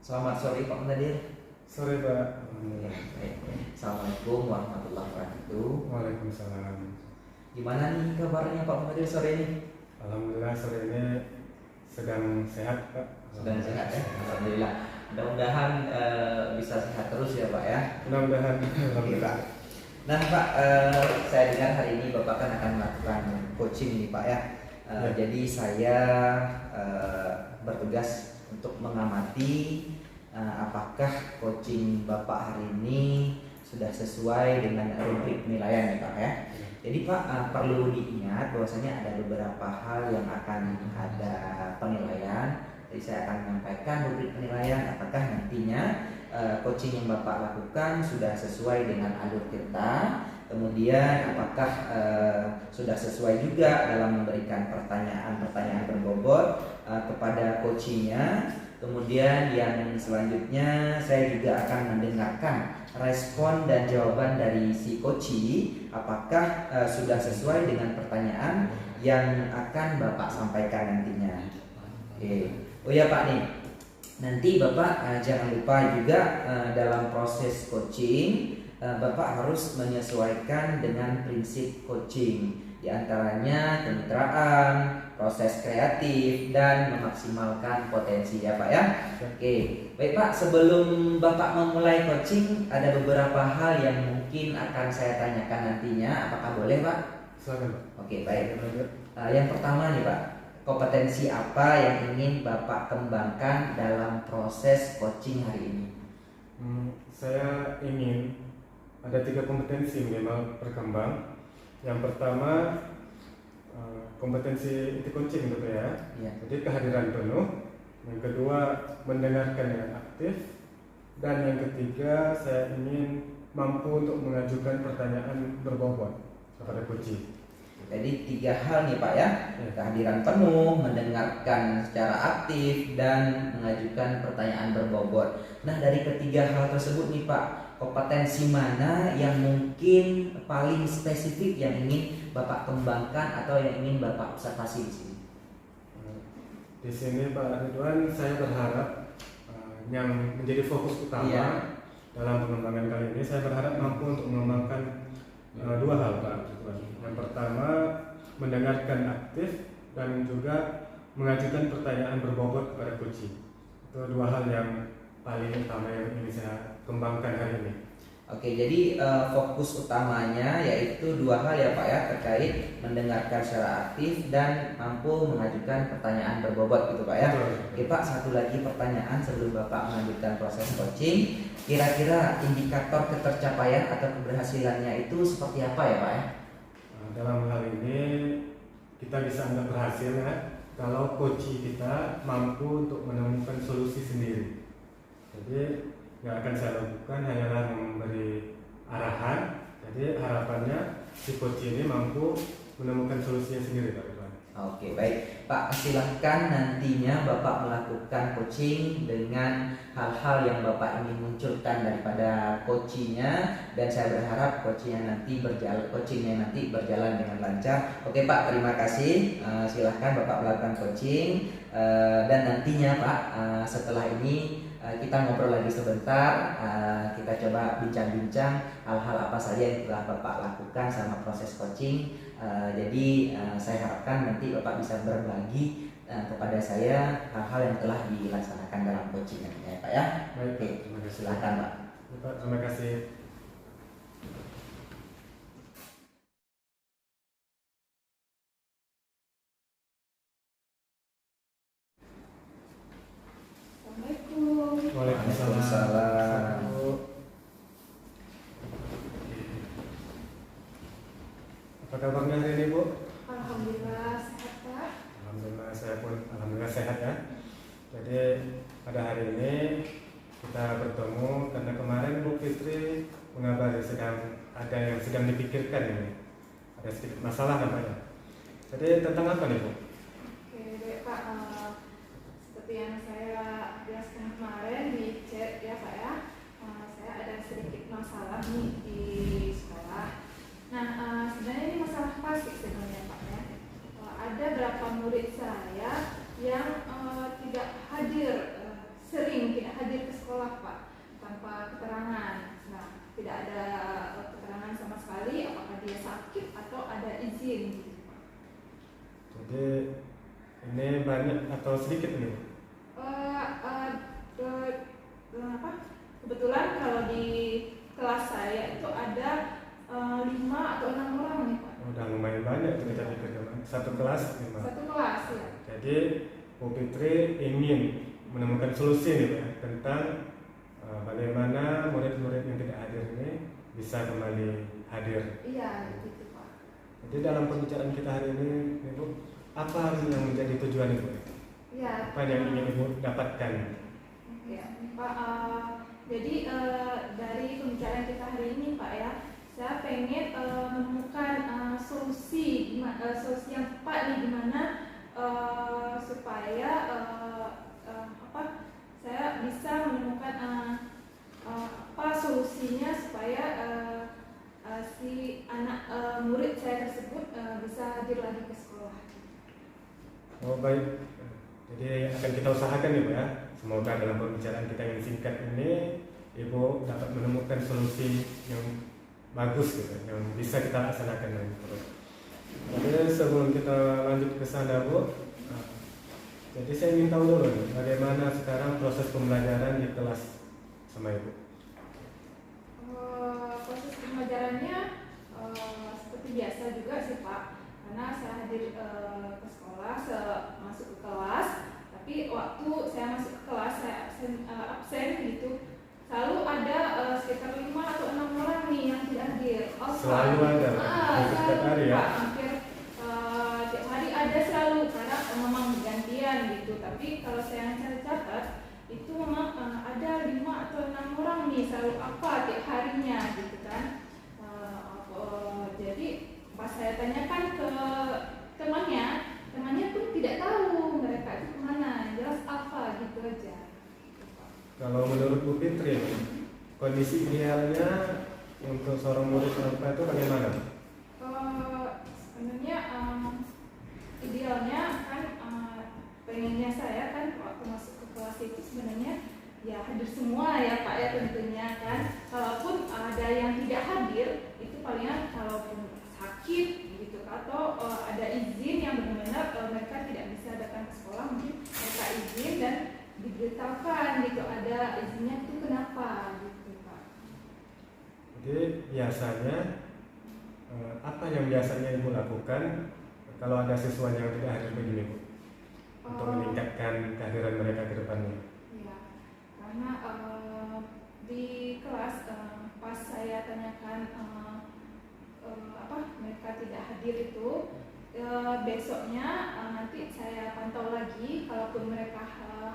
Selamat sore Pak Nadir. Sore Pak. Ya, baik. Assalamualaikum warahmatullahi wabarakatuh. Waalaikumsalam. Gimana nih kabarnya Pak Nadir sore ini? Alhamdulillah sore ini sedang sehat Pak. Sedang sehat ya? Alhamdulillah. Mudah-mudahan bisa sehat terus ya Pak ya. Mudah-mudahan. Oke Pak. Nah Pak, saya dengar hari ini Bapak kan akan melakukan coaching nih Pak ya. Ya. Jadi saya bertugas untuk mengamati apakah coaching Bapak hari ini sudah sesuai dengan rubrik penilaian ya Pak ya. Jadi Pak, perlu diingat bahwasanya ada beberapa hal yang akan ada penilaian. Jadi saya akan menyampaikan rubrik penilaian apakah nantinya coaching yang Bapak lakukan sudah sesuai dengan alur kita. Kemudian apakah sudah sesuai juga dalam memberikan pertanyaan-pertanyaan berbobot kepada coachingnya. Kemudian yang selanjutnya saya juga akan mendengarkan respon dan jawaban dari si coachee, apakah sudah sesuai dengan pertanyaan yang akan Bapak sampaikan nantinya. Oke. Oh ya Pak nih, nanti Bapak jangan lupa juga dalam proses coaching Bapak harus menyesuaikan dengan prinsip coaching, di antaranya kemitraan, proses kreatif, dan memaksimalkan potensi ya Pak ya. Oke, baik Pak, sebelum Bapak memulai coaching ada beberapa hal yang mungkin akan saya tanyakan nantinya, apakah boleh Pak? Silakan Pak. Oke, baik. Yang pertama nih Pak, kompetensi apa yang ingin Bapak kembangkan dalam proses coaching hari ini? Saya ingin ada 3 kompetensi minimal berkembang. Yang pertama kompetensi inti coaching gitu ya. Jadi kehadiran penuh. Yang kedua mendengarkan dengan aktif. Dan yang ketiga saya ingin mampu untuk mengajukan pertanyaan berbobot kepada coaching. Jadi 3 hal nih Pak ya, kehadiran penuh, mendengarkan secara aktif, dan mengajukan pertanyaan berbobot. Nah dari ketiga hal tersebut nih Pak, kompetensi mana yang mungkin paling spesifik yang ingin Bapak kembangkan atau yang ingin Bapak observasi di sini? Di sini Pak Ridwan, saya berharap yang menjadi fokus utama dalam pengembangan kali ini, saya berharap mampu untuk mengembangkan 2 hal Pak Ridwan. Yang pertama mendengarkan aktif dan juga mengajukan pertanyaan berbobot kepada coaching. Itu 2 hal yang paling utama yang ingin saya kembangkan hari ini. Oke, jadi fokus utamanya yaitu 2 hal ya Pak ya, terkait mendengarkan secara aktif dan mampu mengajukan pertanyaan berbobot gitu Pak ya. Oke Pak, satu lagi pertanyaan sebelum Bapak melanjutkan proses coaching. Kira-kira indikator ketercapaian atau keberhasilannya itu seperti apa ya Pak ya? Dalam hal ini kita bisa anggap berhasil ya kalau coaching kita mampu untuk menemukan solusi sendiri. Jadi yang akan saya lakukan hanyalah memberi arahan. Jadi harapannya si coach ini mampu menemukan solusinya sendiri Pak Irwan. Oke baik Pak, silahkan nantinya Bapak melakukan coaching dengan hal-hal yang Bapak ingin munculkan daripada coachingnya, dan saya berharap coachingnya nanti berjalan dengan lancar. Oke Pak, terima kasih. Silahkan Bapak melakukan coaching dan nantinya Pak setelah ini kita ngobrol lagi sebentar, kita coba bincang-bincang hal-hal apa saja yang telah Bapak lakukan selama proses coaching. Jadi saya harapkan nanti Bapak bisa berbagi kepada saya hal-hal yang telah dilaksanakan dalam coaching nantinya ya Pak ya. Baik, Oke, terima kasih. silakan Pak. Pak, terima kasih. Waalaikumsalam. Apa kabarnya hari ini Bu? Alhamdulillah sehat Pak. Alhamdulillah saya pun alhamdulillah sehat ya. Jadi pada hari ini kita bertemu karena kemarin Bu Fitri mengabari ada yang sedang dipikirkan ini. Ada sedikit masalah nampaknya. Jadi tentang apa nih Bu? Oke baik Pak, seperti yang saya jelaskan kemarin di chat ya Pak ya, saya ada sedikit masalah nih di sekolah. Nah sebenarnya ini masalah klasik sebenarnya Pak ya. Ada berapa murid saya yang tidak hadir, sering tidak hadir Ini banyak atau sedikit nih? Kebetulan kalau di kelas saya itu ada 5 atau 6 orang nih Pak. Udah lumayan banyak tuh kita pikir satu kelas 5. Satu kelas ya. Jadi Bu Fitri ingin menemukan solusi nih Pak, tentang bagaimana murid-murid yang tidak hadir ini bisa kembali hadir. Iya gitu Pak. Jadi dalam pembicaraan kita hari ini Ibu, apa yang menjadi tujuan Ibu? Iya. Apa yang ingin Ibu dapatkan? Ya, Pak. Jadi dari pembicaraan kita hari ini Pak ya, saya pengen menemukan solusi yang tepat nih gimana supaya saya bisa menemukan solusinya supaya si anak murid saya tersebut bisa hadir lagi ke sekolah. Oh baik, jadi akan kita usahakan nih Pak ya. Semoga dalam pembicaraan kita yang singkat ini Ibu dapat menemukan solusi yang bagus gitu, yang bisa kita laksanakan nanti terus. Jadi sebelum kita lanjut ke sana Bu, jadi saya ingin tahu dulu nih, bagaimana sekarang proses pembelajaran di kelas sama Ibu? Proses pembelajarannya seperti biasa juga sih Pak, karena saya hadir ke sekolah, masuk ke kelas. Tapi waktu saya masuk ke kelas, saya absen gitu, selalu ada sekitar 5 atau 6 orang nih yang tidak hadir. Selalu ada, setiap hari ya? Hampir tiap hari ada selalu, karena memang bergantian gitu. Tapi kalau saya catat, itu memang ada 5 atau 6 orang nih selalu tiap harinya gitu kan. Jadi pas saya tanyakan ke temannya pun tidak tahu mereka itu kemana, jelas gitu aja. Kalau menurut Bu Fitri, kondisi idealnya untuk seorang murid IPA itu bagaimana? Sebenarnya idealnya kan pengennya saya kan waktu masuk ke kelas itu sebenarnya ya hadir semua ya Pak ya tentunya kan. Kalaupun ada yang tidak hadir itu palingan kalaupun sakit gitu atau ada izin yang benar-benar mereka tidak bisa datang ke sekolah, mungkin mereka izin dan diberitahukan gitu ada izinnya itu kenapa gitu Pak. Jadi biasanya apa yang biasanya Ibu lakukan kalau ada siswa yang tidak hadir begini Bu, untuk meningkatkan kehadiran mereka ke depannya? Ya, karena di kelas pas saya tanyakan mereka tidak hadir itu, besoknya nanti saya pantau lagi, kalaupun mereka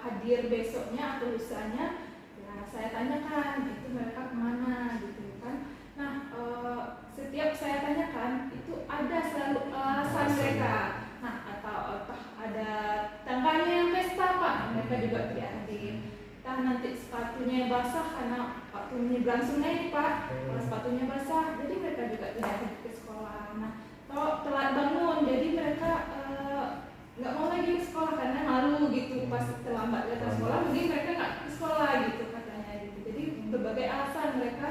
hadir besoknya atau lusanya, ya saya tanyakan itu mereka kemana gitu kan. Nah setiap saya tanyakan itu ada selalu alasan mereka. Nah atau ada tangganya yang pesta Pak, mereka juga tidak hadir. Nanti sepatunya basah karena waktu menyeberang sungai Pak, sepatunya basah, jadi mereka juga tidak hadir ke sekolah. Nah atau telat bangun, jadi mereka nggak mau lagi ke sekolah karena malu gitu, pas terlambat datang sekolah, mungkin mereka nggak ke sekolah gitu katanya gitu. Jadi berbagai alasan mereka,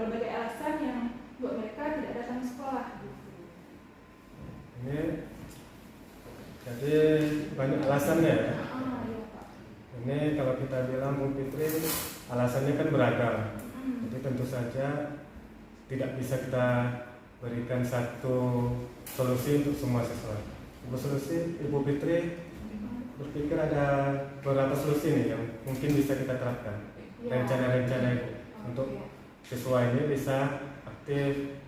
berbagai alasan yang buat mereka tidak datang ke sekolah gitu. Ini jadi banyak alasannya ya? Iya Pak. Ini kalau kita bilang Bu Fitri, alasannya kan beragam. Jadi tentu saja tidak bisa kita berikan satu solusi untuk semua siswa. Ibu Fitri berpikir ada beberapa solusi nih yang mungkin bisa kita terapkan. Rencana-rencana Ibu untuk siswa ini bisa aktif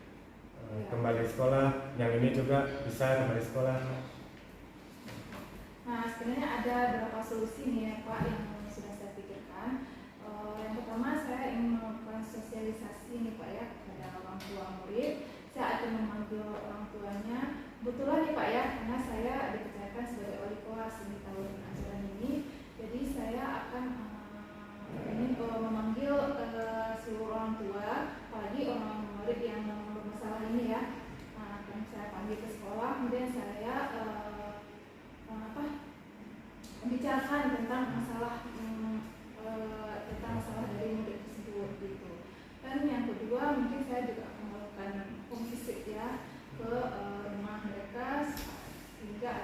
kembali sekolah, yang ini juga bisa kembali sekolah. Nah sebenarnya ada beberapa solusi nih ya Pak yang sudah saya pikirkan. Yang pertama saya ingin melakukan sosialisasi nih Pak ya kepada orang tua murid. Saya akan memanggil orang tuanya. Kebetulan nih Pak ya, karena saya dipercayakan sebagai wali kelas di tahun ajaran ini, jadi saya akan ingin memanggil seluruh orang tua, apalagi orang murid yang bermasalah ini ya. Nah, akan saya panggil ke sekolah, kemudian saya membicarakan tentang masalah dari murid tersebut gitu. Dan yang kedua mungkin saya juga akan melakukan home visit ya ke rumah mereka, sehingga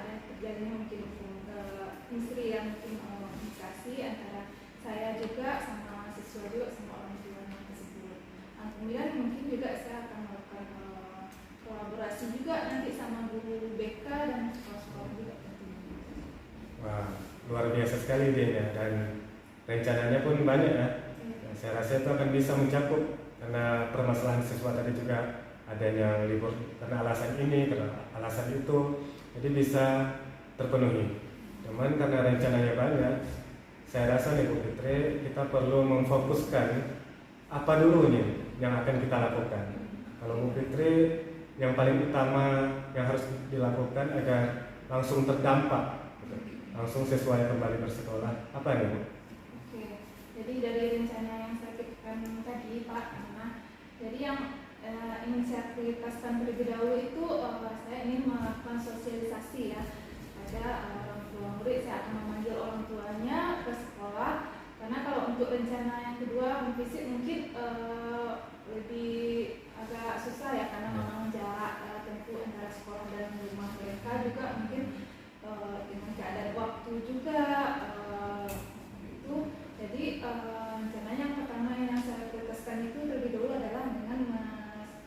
juga, sama siswa juga, sama orang tua tersebut. Nah, kemudian mungkin juga saya akan melakukan kolaborasi juga nanti sama guru BK dan sekolah-sekolah juga tentunya. Wah, luar biasa sekali dia ya, dan rencananya pun banyak ya. Saya rasa itu akan bisa mencakup, karena permasalahan siswa tadi juga adanya libur karena alasan ini, karena alasan itu, jadi bisa terpenuhi. Cuman karena rencananya banyak, saya rasa nih Bu Fitri, kita perlu memfokuskan apa dulu nih yang akan kita lakukan. Kalau Bu Fitri, yang paling utama yang harus dilakukan agar langsung terdampak, langsung sesuai kembali bersekolah, apa nih Bu? Oke, jadi dari rencana yang saya pikirkan tadi Pak, jadi yang ingin saya prioritaskan terlebih dahulu itu saya ingin melakukan sosialisasi ya pada orang tua murid. Saya akan memanggil orang tuanya ke sekolah, karena kalau untuk rencana yang kedua fisik mungkin lebih agak susah ya, karena memang jarak tempuh antara sekolah dan rumah mereka juga mungkin dengan keadaan waktu juga itu. Jadi rencananya yang pertama yang saya prioritaskan itu terlebih dahulu adalah dengan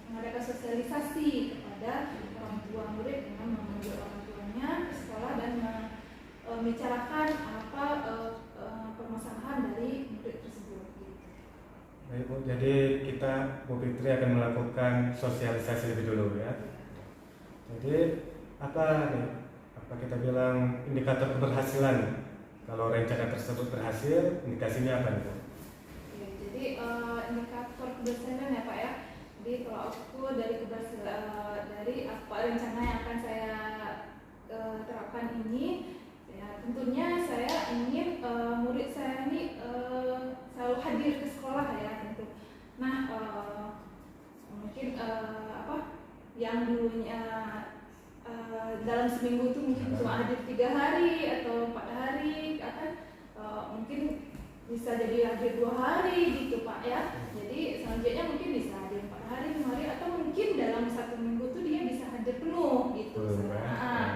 mengadakan sosialisasi kepada orang tua murid dengan memanggil orang tuanya ke sekolah dan membicarakan apa permasalahan dari murid tersebut. Baik Bu, jadi kita Bu Fitri akan melakukan sosialisasi lebih dulu ya. Jadi apa nih? Apa kita bilang indikator keberhasilan? Kalau rencana tersebut berhasil, indikasinya apa nih Bu? Oke, jadi indikator keberhasilan ya Pak ya. Jadi kalau aku dari keberhasilan dari apa rencana yang akan saya terapkan ini, ya tentunya saya ingin murid saya ini selalu hadir ke sekolah ya tentu. Nah mungkin apa yang dulunya dalam seminggu itu mungkin cuma hadir 3 hari atau 4 hari, akan mungkin bisa jadi hadir 2 hari gitu Pak ya. Jadi selanjutnya mungkin bisa hadir 4 hari, 5 hari, atau mungkin dalam 1 minggu itu dia bisa hadir penuh gitu.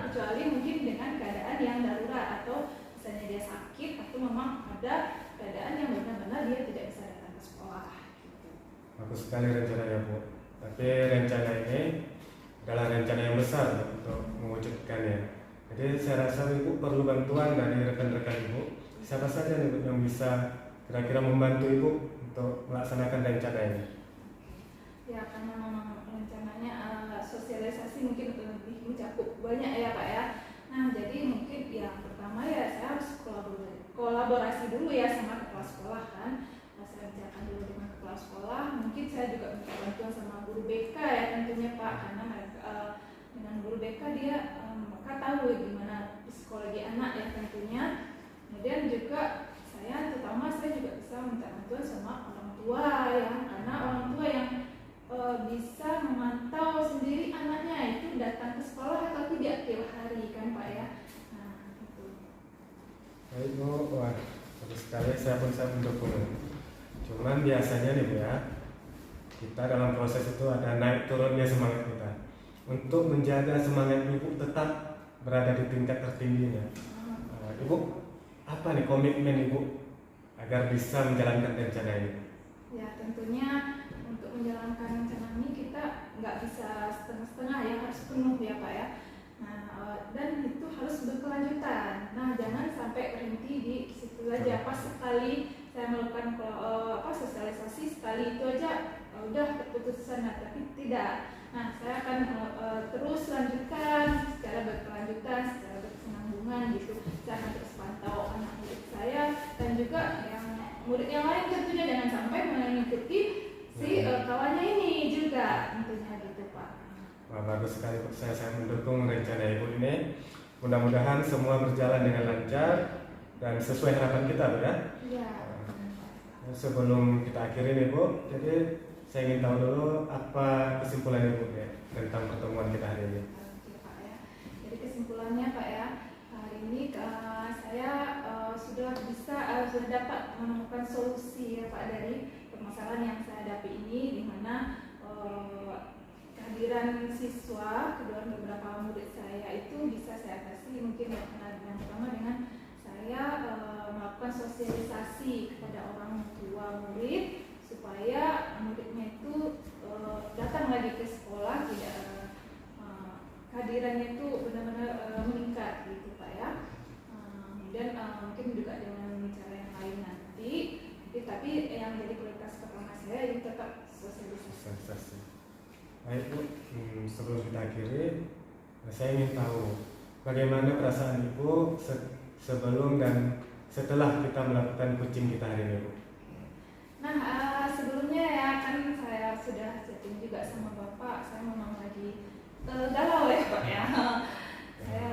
Kecuali mungkin dengan keadaan yang darurat, atau misalnya dia sakit atau memang ada keadaan yang benar-benar dia tidak bisa datang ke sekolah gitu. Bagus sekali rencananya Bu. Tapi rencana ini adalah rencana yang besar untuk mewujudkannya. Jadi saya rasa Ibu perlu bantuan dari rekan-rekan Ibu. Siapa saja nih Bu yang bisa kira-kira membantu Ibu untuk melaksanakan rencana ini? Ya, karena memang rencananya sosialisasi mungkin lebih mencakup banyak ya Pak ya. Nah, jadi mungkin yang pertama ya saya harus kolaborasi dulu ya sama kepala sekolah kan. Nah, saya bicarakan dulu dengan kepala sekolah. Mungkin saya juga minta bantuan sama guru BK ya tentunya Pak, karena mereka dengan guru BK dia mereka tahu gimana psikologi anak ya tentunya. Kemudian juga terutama saya juga bisa minta bantuan sama orang tua ya, karena orang tua yang bisa memantau sendiri anaknya itu datang ke sekolah atau tidak tiap hari kan Pak ya. Nah itu. Baik Bu, wah bagus sekali, saya pun sangat mendukung. Cuman biasanya nih Bu ya, kita dalam proses itu ada naik turunnya semangat kita. Untuk menjaga semangat Ibu tetap berada di tingkat tertingginya, Ibu apa nih komitmen Ibu agar bisa menjalankan rencana ini? Ya tentunya untuk menjalankan rencana ini kita nggak bisa setengah-setengah ya, harus penuh ya Pak ya. Nah dan itu harus berkelanjutan. Nah jangan sampai berhenti di situ aja. Pas sekali saya melakukan sosialisasi sekali itu aja udah keputusan, tapi tidak. Nah saya akan terus lanjutkan secara berkelanjutan, secara berkesinambungan gitu. Saya akan terus pantau anak murid saya dan juga yang murid yang lain tentunya, jangan sampai mengikuti si kawannya ini juga tentunya gitu Pak. Wah, bagus sekali Bu, saya mendukung rencana Ibu ini. Mudah-mudahan semua berjalan dengan lancar dan sesuai harapan kita Bu ya. Iya. Sebelum kita akhiri nih Bu, jadi saya ingin tahu dulu apa kesimpulan Ibu ya tentang pertemuan kita hari ini. Oke Pak ya. Jadi kesimpulannya Pak ya, hari ini saya sudah dapat menemukan solusi ya Pak dari permasalahan yang saya hadapi ini, di mana kehadiran siswa kedua beberapa murid saya itu bisa saya atasi mungkin yang pertama dengan saya melakukan sosialisasi kepada kehadirannya itu benar-benar meningkat gitu Pak ya. Kemudian mungkin juga dengan cara yang lain nanti, tapi yang jadi prioritas pertama saya ini tetap sosialisasi. Baik Bu, sebelum kita akhiri, saya ingin tahu bagaimana perasaan Ibu sebelum dan setelah kita melakukan coaching kita hari ini Bu. Nah, sebelumnya ya kan saya sudah chatting juga sama Bapak, saya memang lagi galau ya Pak ya. Saya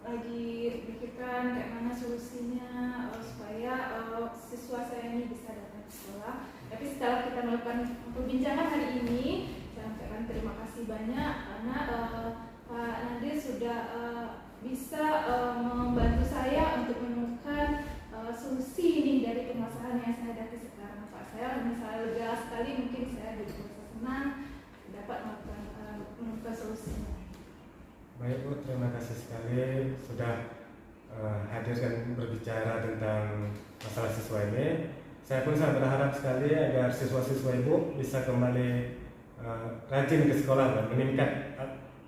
lagi pikirkan kayak mana solusinya supaya siswa saya ini bisa datang ke sekolah. Tapi setelah kita melakukan perbincangan hari ini, saya ucapkan terima kasih banyak karena Pak Nadir sudah bisa membantu saya untuk menemukan solusi ini dari permasalahan yang saya hadapi sekarang Pak. Saya misalnya lega sekali, mungkin saya jadi merasa senang dapat menemukan solusinya. Baik Bu, terima kasih sekali sudah hadir dan berbicara tentang masalah siswa ini. Saya pun sangat berharap sekali agar siswa-siswa Ibu bisa kembali rajin ke sekolah dan meningkat,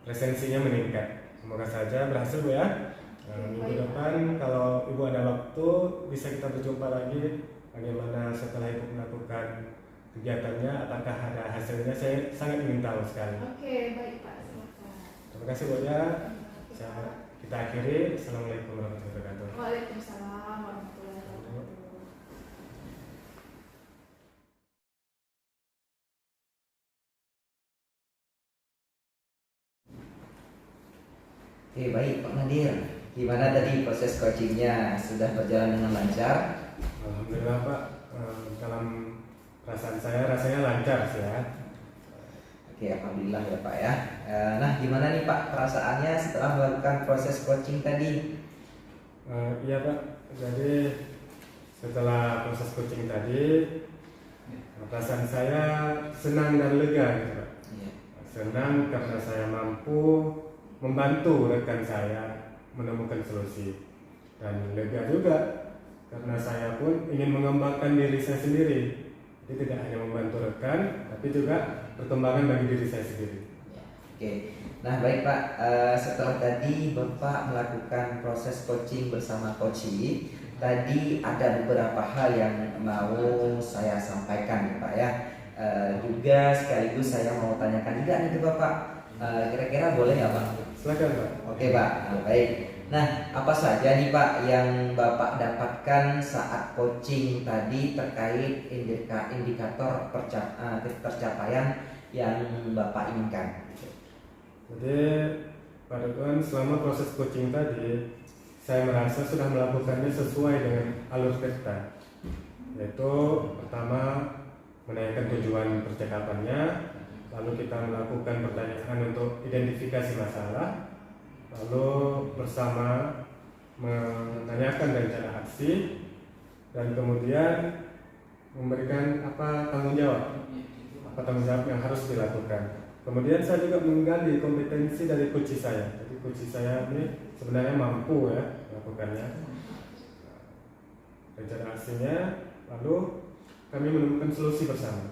presensinya meningkat. Semoga saja berhasil Bu ya. Minggu depan kalau Ibu ada waktu bisa kita berjumpa lagi bagaimana setelah Ibu melakukan kegiatannya, apakah ada hasilnya, saya sangat ingin tahu sekali. Oke, baik Pak, silakan. Terima kasih Bu ya. Kita akhiri. Assalamualaikum warahmatullahi wabarakatuh. Waalaikumsalam warahmatullahi wabarakatuh. Oke, baik Pak Nadir. Gimana tadi proses coachingnya, sudah berjalan dengan lancar? Alhamdulillah Pak, dalam perasaan saya rasanya lancar sih ya. Oke, alhamdulillah ya Pak ya. Nah, gimana nih Pak perasaannya setelah melakukan proses coaching tadi? Iya Pak, jadi setelah proses coaching tadi perasaan saya senang dan lega gitu Pak. Iya. Senang karena saya mampu membantu rekan saya menemukan solusi, dan lega juga karena saya pun ingin mengembangkan diri saya sendiri. Jadi tidak hanya membantu rekan, tapi juga perkembangan bagi diri saya sendiri. Oke, nah baik Pak, setelah tadi Bapak melakukan proses coaching bersama Coachy, tadi ada beberapa hal yang mau saya sampaikan ya Pak ya. Juga sekaligus saya mau tanyakan juga nih ke Bapak, kira-kira boleh nggak Pak? Silakan Pak. Oke Pak, baik. Nah, apa saja nih Pak yang Bapak dapatkan saat coaching tadi terkait indikator tercapaian yang Bapak inginkan? Jadi Pak Ridwan, selama proses coaching tadi saya merasa sudah melakukannya sesuai dengan alur kita, yaitu pertama menanyakan tujuan percakapannya, lalu kita melakukan pertanyaan untuk identifikasi masalah, lalu bersama menanyakan rencana aksi, dan kemudian memberikan tanggung jawab yang harus dilakukan. Kemudian saya juga menggali kompetensi dari coach saya. Jadi coach saya ini sebenarnya mampu ya melakukannya. Rencana aksinya, lalu kami menemukan solusi bersama.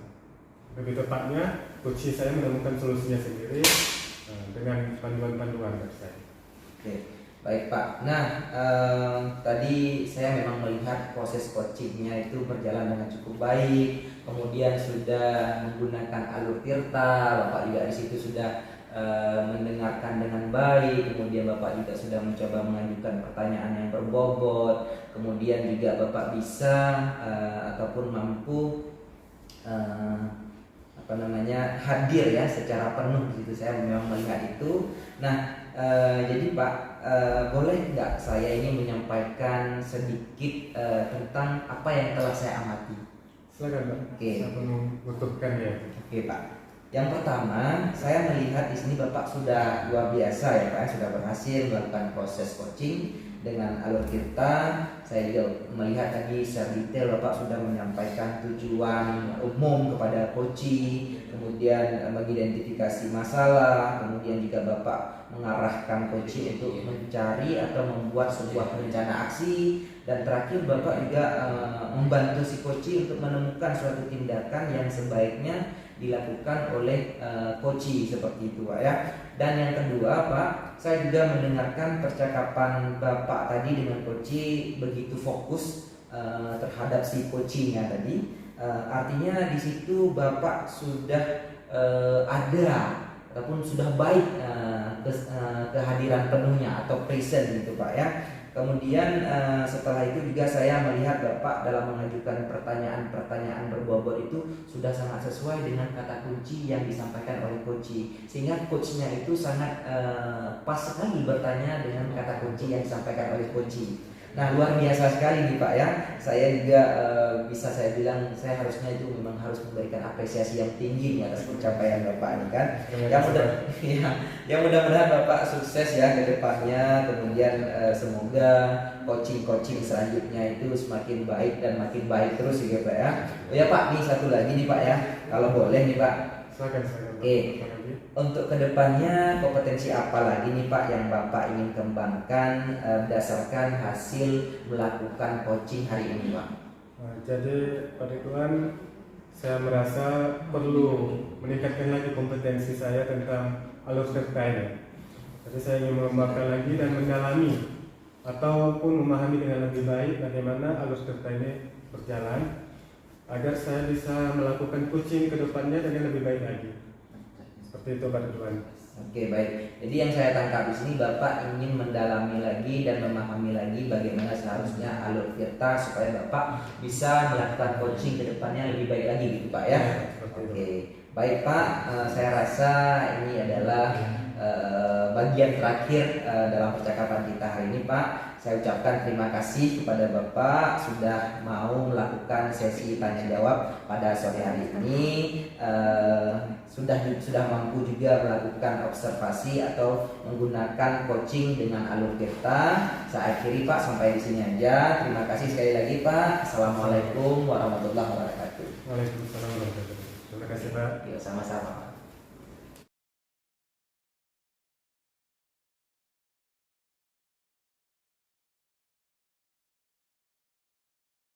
Lebih tepatnya, coach saya menemukan solusinya sendiri dengan panduan-panduan dari saya. Oke, baik Pak. Nah, tadi saya memang melihat proses coachingnya itu berjalan dengan cukup baik. Kemudian sudah menggunakan alur tirta, Bapak juga di situ sudah mendengarkan dengan baik. Kemudian Bapak juga sudah mencoba mengajukan pertanyaan yang berbobot. Kemudian juga Bapak bisa ataupun mampu hadir ya secara penuh gitu. Saya memang melihat itu. Nah, jadi Pak, boleh nggak saya ini menyampaikan sedikit tentang apa yang telah saya amati? Silakan Pak. Oke. Saya membutuhkan ya. Oke Pak. Yang pertama, saya melihat di sini Bapak sudah luar biasa ya Pak, sudah berhasil melakukan proses coaching dengan alur tirta. Saya juga melihat tadi secara detail Bapak sudah menyampaikan tujuan umum kepada coaching, kemudian mengidentifikasi masalah, kemudian juga Bapak mengarahkan coaching untuk mencari atau membuat sebuah rencana aksi, dan terakhir Bapak juga membantu si coaching untuk menemukan suatu tindakan yang sebaiknya dilakukan oleh coaching seperti itu Pak ya. Dan yang kedua Pak, saya juga mendengarkan percakapan Bapak tadi dengan coaching begitu fokus terhadap si coachingnya tadi. Artinya di situ Bapak sudah ada ataupun sudah baik kehadiran penuhnya atau present gitu Pak ya. Kemudian setelah itu juga saya melihat Bapak dalam mengajukan pertanyaan-pertanyaan berbobot itu sudah sangat sesuai dengan kata kunci yang disampaikan oleh coach, sehingga coachnya itu sangat pas sekali bertanya dengan kata kunci yang disampaikan oleh coach. Nah luar biasa sekali nih Pak ya. Saya juga bisa saya bilang saya harusnya itu memang harus memberikan apresiasi yang tinggi nih atas pencapaian Bapak ini kan. Yang mudah-mudahan Bapak sukses ya ke depannya. Kemudian semoga coaching selanjutnya itu semakin baik dan makin baik terus ya Pak ya. Oh ya Pak, nih satu lagi nih Pak ya, kalau boleh nih Pak. Silakan. Oke. Untuk kedepannya kompetensi apa lagi nih Pak yang Bapak ingin kembangkan berdasarkan hasil melakukan coaching hari ini Pak? Jadi Pak Ridwan, saya merasa perlu meningkatkan lagi kompetensi saya tentang alur cerita ini. Jadi saya ingin mengembangkan lagi dan mendalami ataupun memahami dengan lebih baik bagaimana alur cerita ini berjalan agar saya bisa melakukan coaching ke depannya dengan lebih baik lagi. Seperti itu Pak Ridwan. Oke baik. Jadi yang saya tangkap di sini Bapak ingin mendalami lagi dan memahami lagi bagaimana seharusnya alur Virta supaya Bapak bisa melakukan coaching ke depannya lebih baik lagi gitu Pak ya. Oke. Baik Pak, saya rasa ini adalah bagian terakhir dalam percakapan kita hari ini Pak. Saya ucapkan terima kasih kepada Bapak sudah mau melakukan sesi tanya jawab pada sore hari ini. Sudah mampu juga melakukan observasi atau menggunakan coaching dengan alur Virta. Saya akhiri Pak sampai di sini aja. Terima kasih sekali lagi Pak. Assalamualaikum warahmatullahi wabarakatuh. Waalaikumsalam warahmatullahi wabarakatuh. Terima kasih Pak. Ya, sama-sama.